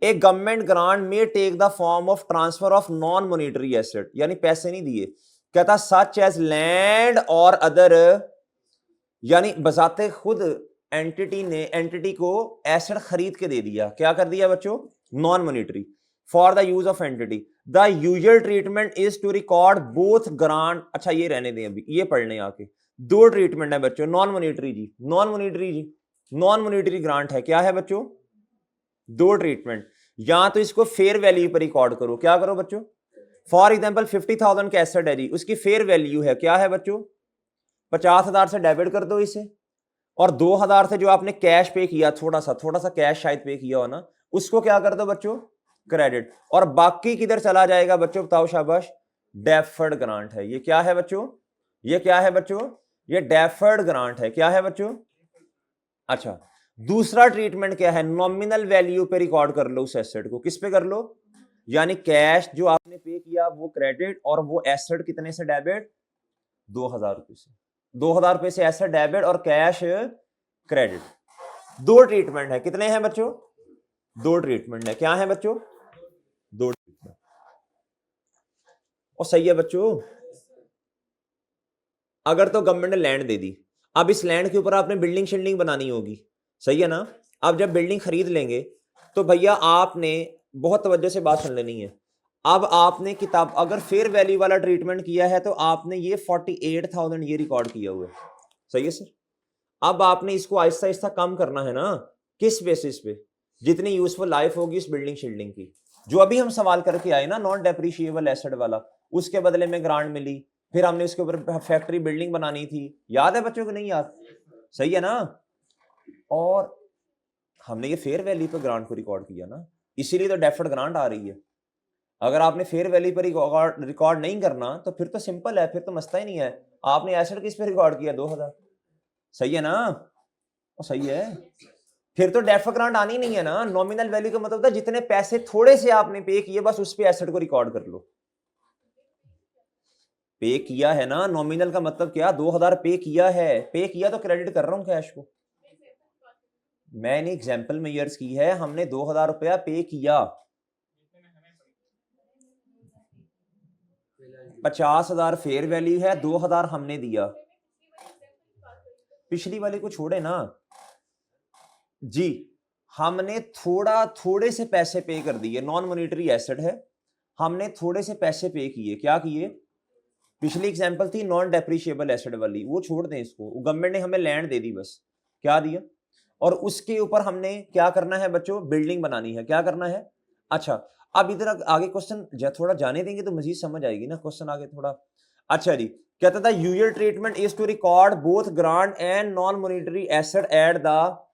A: एक गवर्नमेंट ग्रांट में take the form of transfer of non monetary asset, यानी पैसे नहीं दिए। कहता सच एज लैंड और अदर, यानी बजाते खुद एंटिटी को एसेट खरीद के दे दिया। क्या कर दिया बच्चों? Non monetary. For the use of entity the usual treatment is to record both grant. अच्छा ये रहने दें, अभी ये पढ़ लें आके। दो ट्रीटमेंट है बच्चों, नॉन मॉनिटरी जी, नॉन मॉनिटरी जी, नॉन मॉनिटरी ग्रांट है। क्या है बच्चों? दो ट्रीटमेंट। या तो इसको फेयर वैल्यू पर रिकॉर्ड करो। क्या करो बच्चों? फॉर एग्जाम्पल 50,000 का एसेट है जी, उसकी फेयर वैल्यू है, क्या है बच्चों? 50,000 से डेबिट कर दो इसे, और 2,000 से जो आपने कैश पे किया, थोड़ा सा कैश शायद पे किया हो ना, उसको क्या कर दो बच्चों? क्रेडिट। और बाकी किधर चला जाएगा बच्चों? बताओ शाबाश। डेफर्ड ग्रांट है ये। क्या है बच्चों? ये क्या है बच्चों? ये डेफर्ड ग्रांट है। क्या है बच्चों? अच्छा, दूसरा ट्रीटमेंट क्या है? नॉमिनल वैल्यू पे रिकॉर्ड कर लो उस एसेट को। किस पे कर लो? यानी कैश जो आपने पे किया वो क्रेडिट, और वो एसेट कितने से डेबिट? 2,000 रुपए से। 2,000 रुपए से एसेट डेबिट और कैश क्रेडिट। दो ट्रीटमेंट है। कितने हैं बच्चों? दो ट्रीटमेंट है। क्या है बच्चों? दो ट्रीटमेंट। और सही है बच्चों। अगर तो गवर्नमेंट ने लैंड दे दी, अब इस लैंड के ऊपर आपने बिल्डिंग शिल्डिंग बनानी होगी, सही है ना? अब जब बिल्डिंग खरीद लेंगे तो भैया आपने बहुत तवज्जो से बात सुन लेनी है। अब आपने किताब अगर फेयर वैल्यू वाला ट्रीटमेंट किया है तो आपने ये 48,000 ये रिकॉर्ड किया हुआ है, सही है सर? अब आपने इसको आहिस्ता आहिस्ता कम करना है ना। किस बेसिस पे? जितनी यूजफुल लाइफ होगी इस बिल्डिंग शिल्डिंग की। जो अभी हम सवाल करके आए ना, नॉन डेप्रिशिएबल एसेट वाला, उसके बदले में ग्रांट मिली, फिर हमने उसके ऊपर फैक्ट्री बिल्डिंग बनानी थी, याद है बच्चों को नहीं याद? सही है ना? और हमने ये फेयर वैल्यू पर ग्रांट को रिकॉर्ड किया ना, इसीलिए तो डेफर्ड ग्रांट आ रही है। अगर आपने फेयर वैल्यू पर रिकॉर्ड नहीं करना तो फिर तो सिंपल है, फिर तो मसला ही नहीं है। आपने एसेट किस पे रिकॉर्ड किया? 2000। सही है ना? और सही है, फिर तो डेफर्ड ग्रांट आनी नहीं है ना। नॉमिनल वैल्यू का मतलब था जितने पैसे थोड़े से आपने पे किए बस उस पे एसेट को रिकॉर्ड कर लो। पे किया है ना, नॉमिनल का मतलब क्या? 2000 पे किया है, पे किया तो क्रेडिट कर रहा हूं कैश को। मैंने एग्जाम्पल में ईयर्स की है, हमने 2000 रुपया पे किया, 50,000 फेयर वैल्यू है, 2000 हमने दिया। पिछली वाले को छोड़े ना जी, हमने थोड़े से पैसे पे कर दिए, नॉन मॉनिटरी एसेट है, हमने थोड़े से पैसे पे किए। क्या किए? पिछली एग्जांपल थी नॉन डेप्रिशिएबल एसेट वाली, वो छोड़ दें इसको। गवर्नमेंट ने हमें लैंड दे दी, बस क्या दिया, और उसके ऊपर हमने क्या करना है बच्चों? बिल्डिंग बनानी है। क्या करना है? अच्छा, अब इधर आगे क्वेश्चन थोड़ा जाने देंगे तो मजीद समझ आएगी ना क्वेश्चन आगे थोड़ा। अच्छा जी, कहता था usual treatment is to record both grant and non monetary asset at the,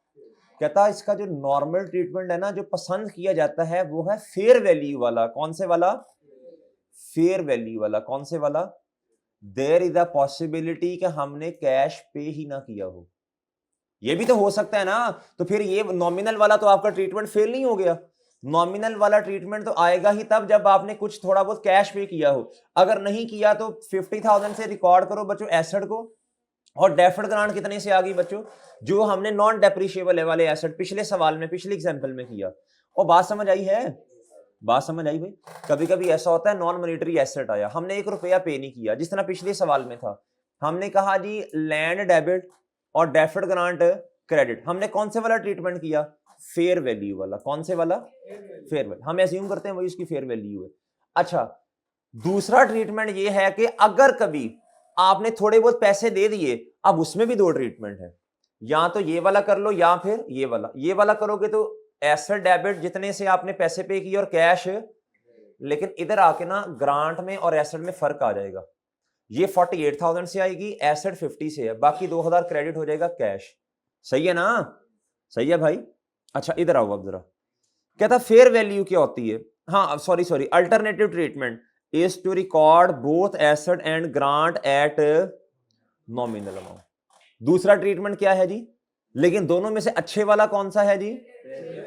A: कहता इसका जो नॉर्मल ट्रीटमेंट है ना, जो पसंद किया जाता है वो है फेयर वैल्यू वाला। कौन से वाला? फेयर वैल्यू वाला। कौन से वाला? देयर इज अ पॉसिबिलिटी कि हमने कैश पे ही ना किया हो, ये भी तो हो सकता है ना। तो फिर ये नॉमिनल वाला तो आपका ट्रीटमेंट फेल नहीं हो गया। नॉमिनल वाला ट्रीटमेंट तो आएगा ही तब जब आपने कुछ थोड़ा बहुत कैश पे किया हो। अगर नहीं किया तो 50,000 से रिकॉर्ड करो बच्चों एसेट को, और डेफर्ड ग्रांट कितने से आ गई बच्चों? जो हमने नॉन डेप्रिशिएबल वाले एसेट पिछले सवाल में, पिछले एग्जांपल में किया। और बात समझ आई है? बात समझ आई भाई? कभी कभी ऐसा होता है नॉन मॉनिटरी एसेट आया, हमने 1 रुपया पे नहीं किया, जिस तरह पिछले सवाल में था। हमने कहा जी लैंड डेबिट और डेफर्ड ग्रांट क्रेडिट, हमने कौन से वाला ट्रीटमेंट किया? फेयर वैल्यू वाला। कौन से वाला? Fair value. हम एज्यूम करते हैं वही उसकी फेयर वैल्यू है। अच्छा, दूसरा ट्रीटमेंट ये है कि अगर कभी आपने थोड़े बहुत पैसे दे दिए, अब उसमें भी 2 ट्रीटमेंट है, या तो ये वाला कर लो या फिर ये वाला। ये वाला करोगे तो एसेट डेबिट जितने से आपने पैसे पे किए और कैश, लेकिन इधर आके ना ग्रांट में और एसेट में फर्क आ जाएगा। ये 48,000 से आएगी, एसेट 50 से है, बाकी 2000 क्रेडिट हो जाएगा कैश। सही है ना? सही है भाई? अच्छा इधर आओ अब जरा। कहता फेयर वैल्यू क्या होती है? हाँ sorry, alternative treatment is to record both asset and grant at nominal amount. दूसरा ट्रीटमेंट क्या है जी? लेकिन दोनों में से अच्छे वाला कौन सा है जी?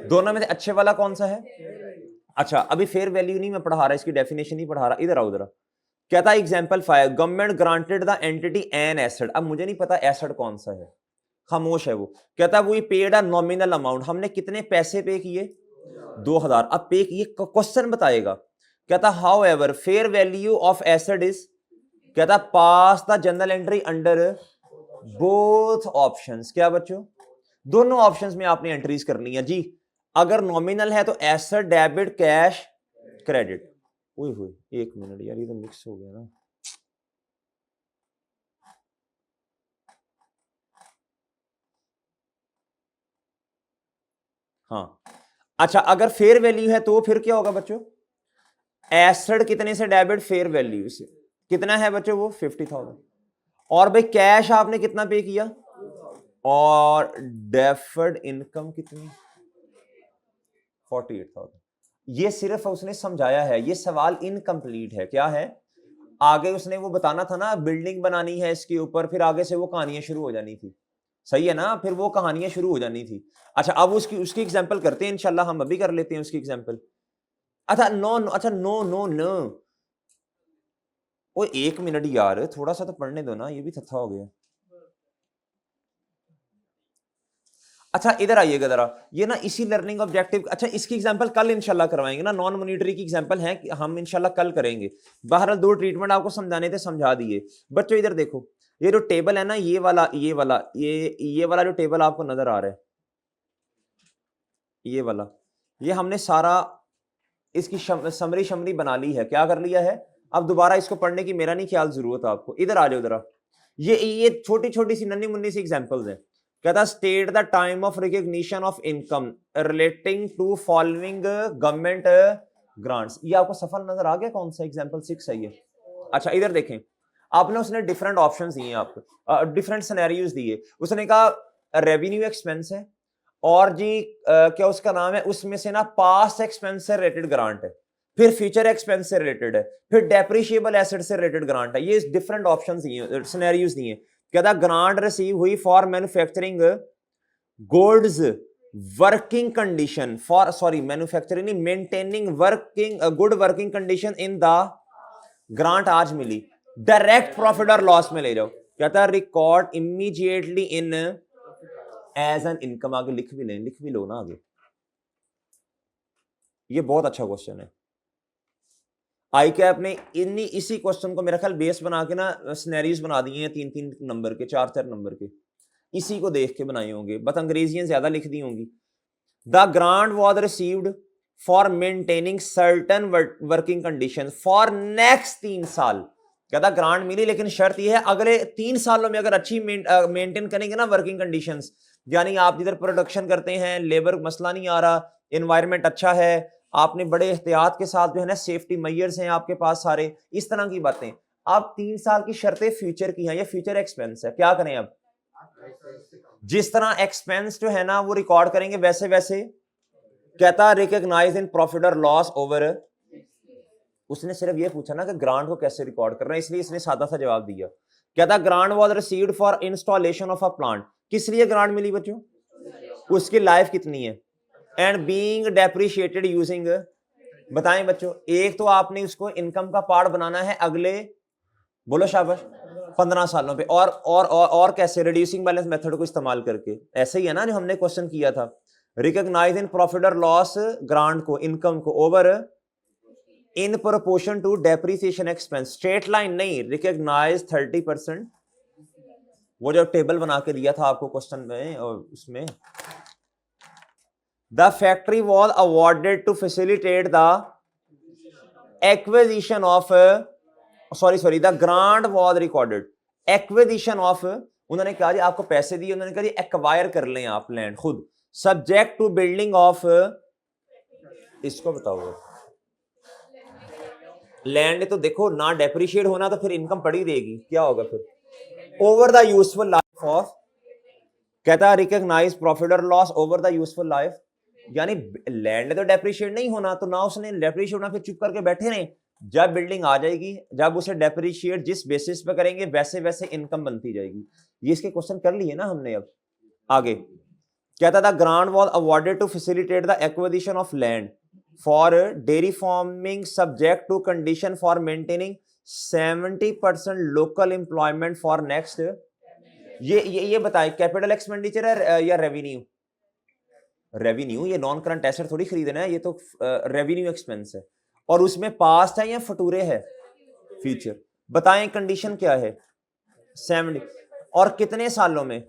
A: दोनों में से अच्छे वाला कौन सा है? अच्छा, अभी फेयर वैल्यू नहीं मैं पढ़ा रहा, इसकी डेफिनेशन नहीं पढ़ा रहा। इधर आओ जरा। कहता है example 5, government granted the entity an asset. अब मुझे नहीं पता एसेट कौन सा है, खामोश है वो। कहता है वो पेड अ नॉमिनल अमाउंट, हमने कितने पैसे पे किए? 2000। अब पे किए, क्वेश्चन बताएगा। कहता however fair value of asset is, कहता pass the general entry under both options. क्या बच्चों? दोनों ऑप्शंस में आपने एंट्रीज करनी है जी। अगर नॉमिनल है तो एसेट डेबिट कैश क्रेडिट। ओए होए, 1 मिनट यार, ये तो मिक्स हो गया ना। हाँ अच्छा, अगर फेयर वैल्यू है तो फिर क्या होगा बच्चों? एसेट कितने से डेबिट? फेयर वैल्यू से। कितना है बच्चों वो? 50,000। और भाई कैश आपने कितना पे किया? और डेफर्ड इनकम कितनी? 48,000। ये सिर्फ उसने समझाया है, ये सवाल इनकम्प्लीट है। क्या है? आगे उसने वो बताना था ना, बिल्डिंग बनानी है इसके ऊपर, फिर आगे से वो कहानियां शुरू हो जानी थी। सही है ना? फिर वो कहानियां शुरू हो जानी थी। अच्छा, अब उसकी एग्जांपल करते हैं इंशाल्लाह, हम अभी कर लेते हैं उसकी एग्जांपल। अच्छा नो, ओ 1 मिनट यार, थोड़ा सा तो पढ़ने दो ना, ये भी थथा हो गया। अच्छा इधर आइएगा जरा, ये ना इसी लर्निंग ऑब्जेक्टिव, अच्छा इसकी एग्जांपल कल इंशाल्लाह करवाएंगे ना, नॉन मॉनिटरी की एग्जांपल है कि हम इंशाल्लाह कल करेंगे। बहरहाल 2 ट्रीटमेंट आपको समझाने थे, समझा दिए। बच्चों इधर देखो, ये जो टेबल है ना, ये वाला जो टेबल आपको नजर आ रहा है, ये वाला, ये हमने सारा इसकी समरी बना ली है। क्या कर लिया है? अब दोबारा इसको पढ़ने की मेरा नहीं ख्याल जरूरत है आपको। इधर आ जाओ जरा, ये छोटी छोटी सी नन्ही मुन्नी सी एग्जांपल्स हैं। कहता state the time of recognition of income relating to following government grants. ये आपको सफल नजर आ गया? कौन सा? एग्जांपल 6 है ये। अच्छा इधर देखें, आपने उसने डिफरेंट ऑप्शंस दिए आपको, डिफरेंट सिनेरियोज दिए। उसने कहा रेवेन्यू एक्सपेंस है और जी क्या उसका नाम है, उसमें से ना पास्ट एक्सपेंस से रिलेटेड ग्रांट है, फिर फ्यूचर एक्सपेंस से रिलेटेड है, फिर डेप्रिशिएबल एसेट से रिलेटेड ग्रांट है। ये डिफरेंट ऑप्शंस दिए, सिनेरियोज दिए। कहता ग्रांट रिसीव हुई for manufacturing goods working condition for, sorry manufacturing नहीं, maintaining working good working condition in the grant आज मिली, डायरेक्ट प्रॉफिट और लॉस में ले जाओ। कहता है record immediately in as an income. आगे लिख भी लो ना आगे। ये बहुत अच्छा क्वेश्चन है। आई कैप ने इसी क्वेश्चन को मेरा ख्याल बेस बना के ना सिनेरियोज बना दिए हैं, 3-3 नंबर के, 4-4 नंबर के, इसी को देख के बनाए होंगे, बस अंग्रेजियां ज्यादा लिख दी होंगी। The grant was received for maintaining certain working condition for next 3 साल। कहता ग्रांट मिली लेकिन शर्त यह है अगले 3 सालों में अगर अच्छी मेंटेन करेंगे ना वर्किंग कंडीशंस, यानी आप जिधर प्रोडक्शन करते हैं लेबर मसला नहीं आ रहा, एनवायरनमेंट अच्छा है, आपने बड़े एहतियात के साथ जो है ना सेफ्टी मेजर्स हैं आपके पास सारे, इस तरह की बातें। अब 3 साल की शर्तें फ्यूचर की हैं, ये फ्यूचर एक्सपेंस है। क्या करें अब, जिस तरह एक्सपेंस जो है ना वो रिकॉर्ड करेंगे वैसे वैसे। कहता रिकॉग्नाइज इन प्रॉफिट और लॉस ओवर। उसने सिर्फ ये पूछा ना कि ग्रांट को कैसे रिकॉर्ड करना है, इसलिए इसने सादा सा जवाब दिया। कहता grant was received for installation of a plant. किस लिए ग्रांट मिली बच्चों, उसकी लाइफ कितनी है, एंड बीइंग डेप्रिशिएटेड यूजिंग। बताएं बच्चों, एक तो आपने उसको इनकम का पार्ट बनाना है अगले, बोलो शाबाश, 15 सालों पे, और कैसे, रिड्यूसिंग बैलेंस मेथड को इस्तेमाल करके। ऐसे ही है ना जो हमने क्वेश्चन किया था, रिकॉग्नाइज इन प्रॉफिट और लॉस ग्रांट को, इनकम को, over in proportion to depreciation expense. Straight line नहीं, रिकॉग्नाइज 30%। वो जो टेबल बना के दिया था आपको क्वेश्चन में और उसमें, the factory was awarded to facilitate the acquisition of, sorry the grant was recorded acquisition of. उन्होंने कहा जी आपको पैसे दिए, उन्होंने कहा जी एक्वायर कर लें आप लैंड खुद, सब्जेक्ट टू बिल्डिंग ऑफ। इसको बताओ, लैंड तो देखो ना डेप्रिशिएट होना तो फिर इनकम पड़ी रहेगी, क्या होगा फिर, over the useful life of. कहता रिकॉग्नाइज प्रॉफिट और loss over the useful life, यानी लैंड तो डेप्रिशिएट नहीं होना तो ना उसने डेप्रिशिएट होना, फिर चुप करके बैठे रहे। जब बिल्डिंग आ जाएगी, जब उसे डेप्रिशिएट जिस बेसिस पे करेंगे वैसे वैसे इनकम बनती जाएगी। ये इसके क्वेश्चन कर लिए ना हमने। अब आगे कहता था grant was awarded to facilitate the acquisition of land for dairy farming subject to condition for maintaining 70% local employment for next. ये बताएं कैपिटल एक्सपेंडिचर है या रेवेन्यू? रेवेन्यू, ये नॉन करंट एसेट थोड़ी खरीदना है, ये तो रेवेन्यू एक्सपेंस है। और उसमें पास्ट है या फटूरे है, फ्यूचर। बताएं कंडीशन क्या है, 70, और कितने सालों में।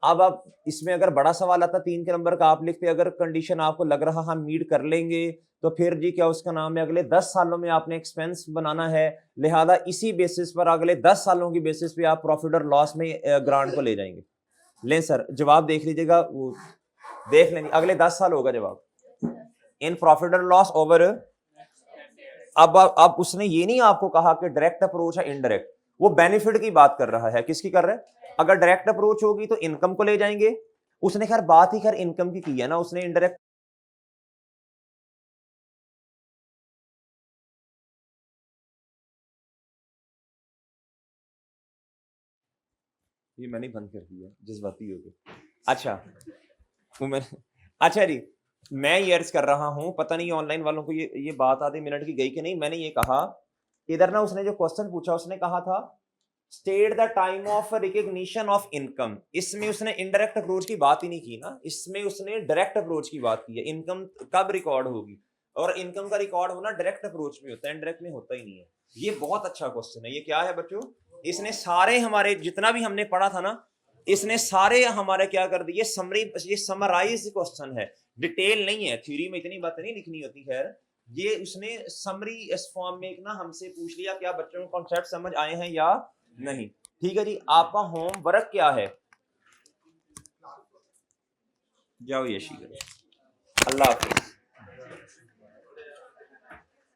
A: अब आप इसमें अगर बड़ा सवाल आता 3 के नंबर का, आप लिखते अगर कंडीशन आपको लग रहा हम मीट कर लेंगे तो फिर जी क्या उसका नाम है, अगले 10 सालों में आपने एक्सपेंस बनाना है, लिहाजा इसी बेसिस पर अगले 10 सालों की बेसिस पे आप प्रॉफिट और लॉस में ग्रांट को ले जाएंगे। लें सर जवाब देख लीजिएगा, देख लेंगे अगले 10 साल होगा जवाब, इन प्रॉफिट और लॉस ओवर। अब उसने ये नहीं आपको कहा कि डायरेक्ट अप्रोच है इनडायरेक्ट, वो बेनिफिट की बात कर रहा है। किसकी कर रहा है? अगर डायरेक्ट अप्रोच होगी तो इनकम को ले जाएंगे, उसने खैर बात ही खैर इनकम की है ना, उसने इनडायरेक्ट। ये मैंने बंद कर दिया जज्बाती हो गए। अच्छा वो मैं, अच्छा जी मैं ये अर्ज कर रहा हूं, पता नहीं ऑनलाइन वालों को ये बात आधे मिनट की गई कि नहीं। मैंने ये कहा इधर ना, उसने जो क्वेश्चन पूछा उसने कहा था state the time of recognition of income. इसमें उसने इनडायरेक्ट अप्रोच की बात ही नहीं की ना, इसमें उसने डायरेक्ट अप्रोच की बात की है। इनकम कब रिकॉर्ड होगी, और इनकम का रिकॉर्ड होना डायरेक्ट अप्रोच में होता है, इनडायरेक्ट में होता ही नहीं है। ये बहुत अच्छा क्वेश्चन है। ये क्या है बच्चों, इसने सारे हमारे जितना भी हमने पढ़ा था ना, इसने सारे हमारे क्या कर दिए, समरी, ये समराइज क्वेश्चन है, डिटेल नहीं है। थ्योरी में इतनी बातें नहीं लिखनी होती। खैर ये उसने समरी इस फॉर्म में ना हमसे पूछ लिया, क्या बच्चों को कॉन्सेप्ट समझ आए हैं या नहीं। ठीक है जी, आपका होमवर्क क्या है, जाओ ये शी करो। अल्लाह हाफिज़।